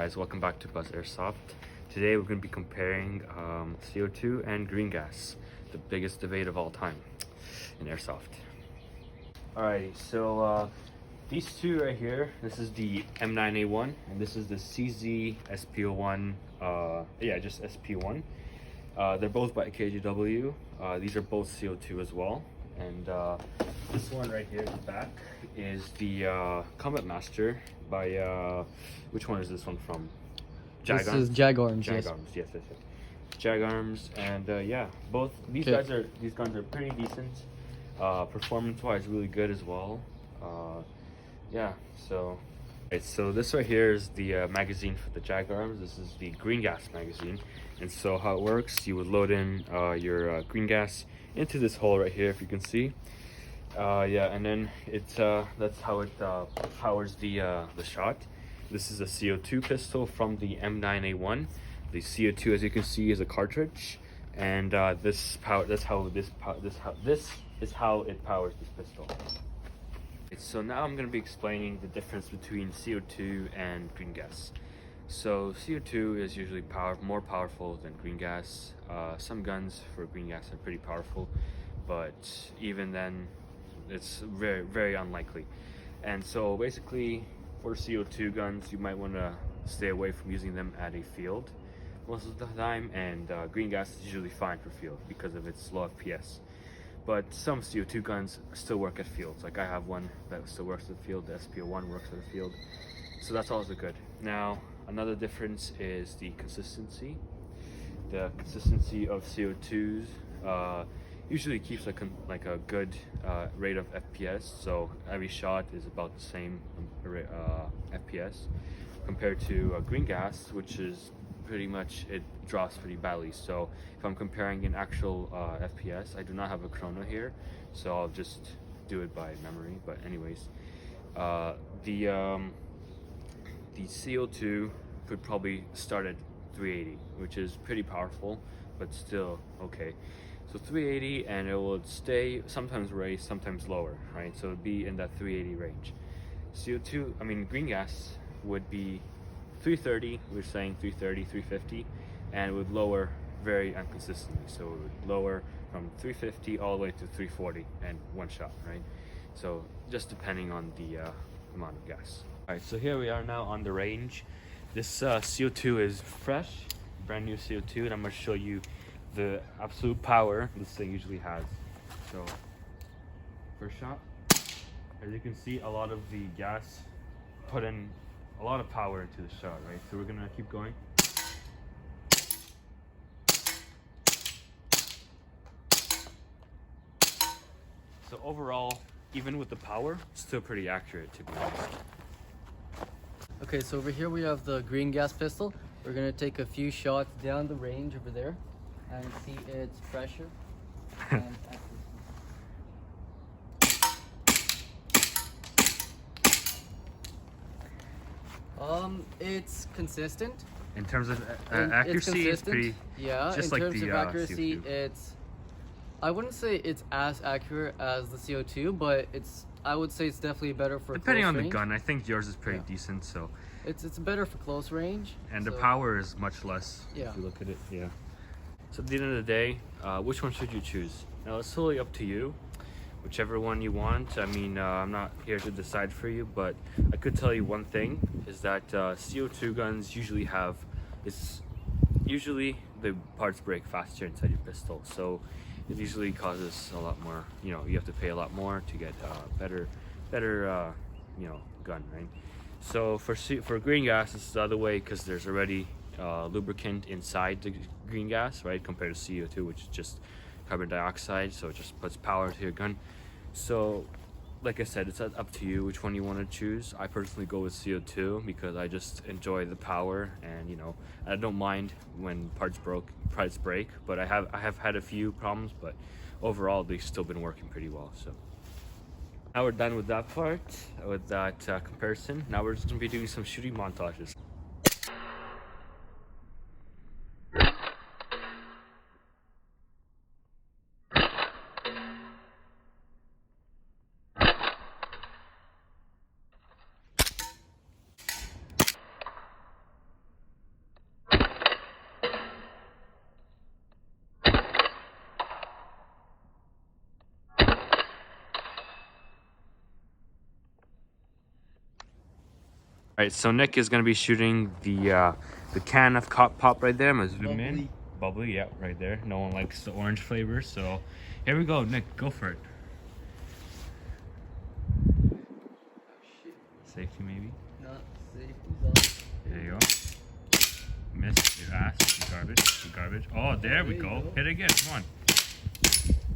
Guys, welcome back to Buzz Airsoft. Today we're going to be comparing CO2 and green gas, the biggest debate of all time in Airsoft. Alrighty, so these two right here, this is the M9A1 and this is the CZ SP01, just SP1. They're both by KGW. These are both CO2 as well. And this one right here at the back is the Combat Master by, which one is this one from? This is Jag Arms. Jag Arms, yes. Jag Arms, and yeah, both these guns are pretty decent. Performance-wise, really good as well. Yeah, so this right here is the magazine for the Jag Arms. This is the green gas magazine, and so how it works, you would load in your green gas into this hole right here, if you can see. Yeah, and then it's that's how it powers the shot. This is a CO2 pistol from the M9A1. The CO2, as you can see, is a cartridge, and this is how it powers this pistol. So now I'm going to be explaining the difference between CO2 and green gas. So CO2 is usually more powerful than green gas. Some guns for green gas are pretty powerful, but even then it's very, very unlikely. And so basically for CO2 guns, you might want to stay away from using them at a field most of the time, and green gas is usually fine for field because of its low FPS. But some CO2 guns still work at fields. Like I have one that still works at the field, the SP01 works at the field. So that's also good. Now, another difference is the consistency. The consistency of CO2s usually keeps like a good rate of FPS. So every shot is about the same FPS compared to green gas, which is pretty much, it drops pretty badly. So if I'm comparing an actual FPS, I do not have a chrono here, so I'll just do it by memory. But anyways, the CO2 could probably start at 380, which is pretty powerful, but still okay. So 380, and it will stay, sometimes raise, sometimes lower, right? So it'd be in that 380 range. Green gas would be 330, we're saying 330, 350, and it would lower very inconsistently. So it would lower from 350 all the way to 340 and one shot, right? So just depending on the amount of gas. All right, so here we are now on the range. This CO2 is fresh, brand new CO2, and I'm gonna show you the absolute power this thing usually has. So first shot, as you can see, a lot of the gas put in a lot of power into the shot, right? So we're gonna keep going. So overall, even with the power, still pretty accurate, to be honest. Okay, so over here we have the green gas pistol. We're gonna take a few shots down the range over there and see its pressure and accuracy. It's consistent. In terms of accuracy, it's pretty. Yeah, just in like terms the of accuracy, CO2. I wouldn't say it's as accurate as the CO2, but I would say it's definitely better for depending close on range. the gun. I think yours is pretty decent, so it's better for close range. and so the power is much less. Yeah. If you look at it, yeah. So at the end of the day, which one should you choose? Now it's totally up to you, whichever one you want. I mean, I'm not here to decide for you, but I could tell you one thing is that CO2 guns usually the parts break faster inside your pistol, so it usually causes a lot more, you have to pay a lot more to get better gun, right? So for green gas, it's the other way, because there's already lubricant inside the green gas, right, compared to CO2, which is just carbon dioxide, so it just puts power to your gun. So like I said, it's up to you which one you want to choose. I personally go with CO2 because I just enjoy the power, and I don't mind when parts break, but I have had a few problems, but overall they've still been working pretty well. So now we're done with that part, with that comparison. Now we're just going to be doing some shooting montages. Right, so Nick is gonna be shooting the can of pop right there. I'm gonna zoom in. Bubbly, yeah, right there. No one likes the orange flavor, so here we go. Nick, go for it. Safety maybe. Not safety's on. There you go. Missed your ass. You garbage. You garbage. Oh, there we go. Hit it again. Come on.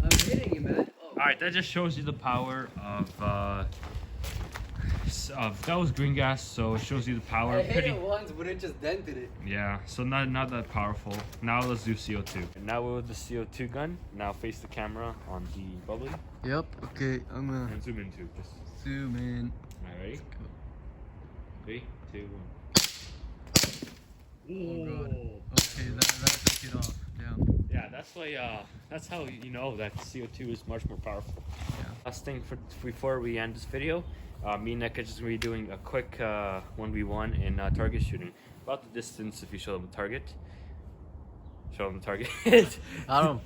I'm hitting you, man. Oh. All right, that just shows you the power of that was green gas, so it shows you the power. I hit it once, but it just dented it. Yeah, so not that powerful. Now let's do CO2. And now we're with the CO2 gun. Now face the camera on the bubbly. Yep. Okay, I'm gonna And zoom in too. Just zoom in. all right. 3, 2, 1. Oh god. Okay, that took it off. Damn. Yeah, that's why. That's how you know that CO2 is much more powerful. Yeah. Last thing before we end this video, me and Nick are just gonna be doing a quick 1v1 in target shooting. About the distance, if you show them the target. Show them the target. I don't.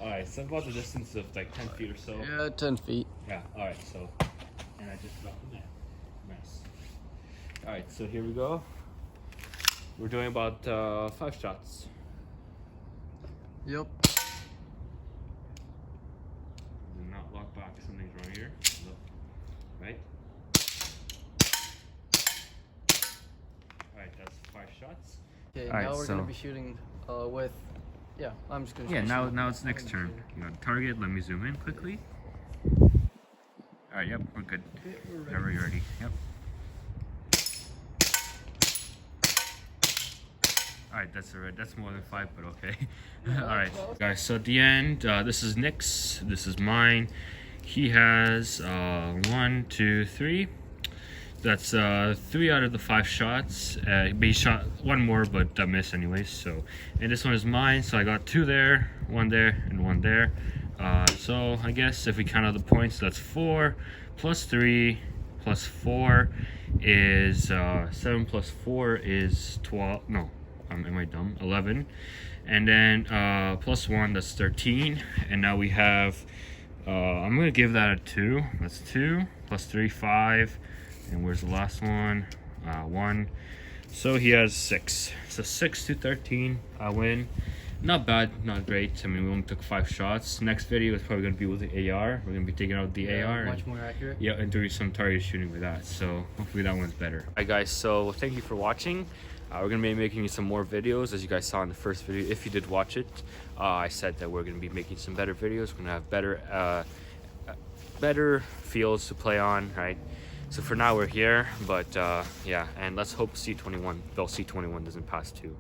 All right, so about the distance of like 10 feet or so. Yeah, 10 feet. Yeah. All right. So, and I just dropped the net. Mess. All right. So here we go. We're doing about 5 shots. Yep. Do not lock back. Something's wrong here. Look. Right. All right. That's 5 shots. Okay, All right, now we're so- gonna be shooting with. Yeah, I'm just gonna. Yeah. shoot Now shooting. it's Nick's turn. You got target. Let me zoom in quickly. All right. Yep. We're good. Whenever you're ready. Yep. All right, that's more than 5, but okay. All right, guys. So at the end, this is Nick's. This is mine. He has 1, 2, 3. That's 3 out of the 5 shots. But he shot 1 more, but I missed anyways. So, and this one is mine. So I got 2 there, 1 there, and 1 there. So I guess if we count out the points, that's 4 plus 3 plus 4 is 7 plus 4 is 12. No. Am I dumb? 11, and then plus 1, that's 13, and now we have I'm gonna give that a 2. That's 2 plus 3, 5, and where's the last one? 1. So he has 6. So 6 to 13. I win. Not bad, not great. I mean, we only took 5 shots. Next video is probably gonna be with the AR. We're gonna be taking out the AR. Much more accurate. Yeah, and doing some target shooting with that. So hopefully that one's better. Alright guys, so thank you for watching. We're gonna be making some more videos, as you guys saw in the first video. If you did watch it, I said that we're gonna be making some better videos. We're gonna have better fields to play on, right? So for now we're here, but yeah, and let's hope C21 doesn't pass too.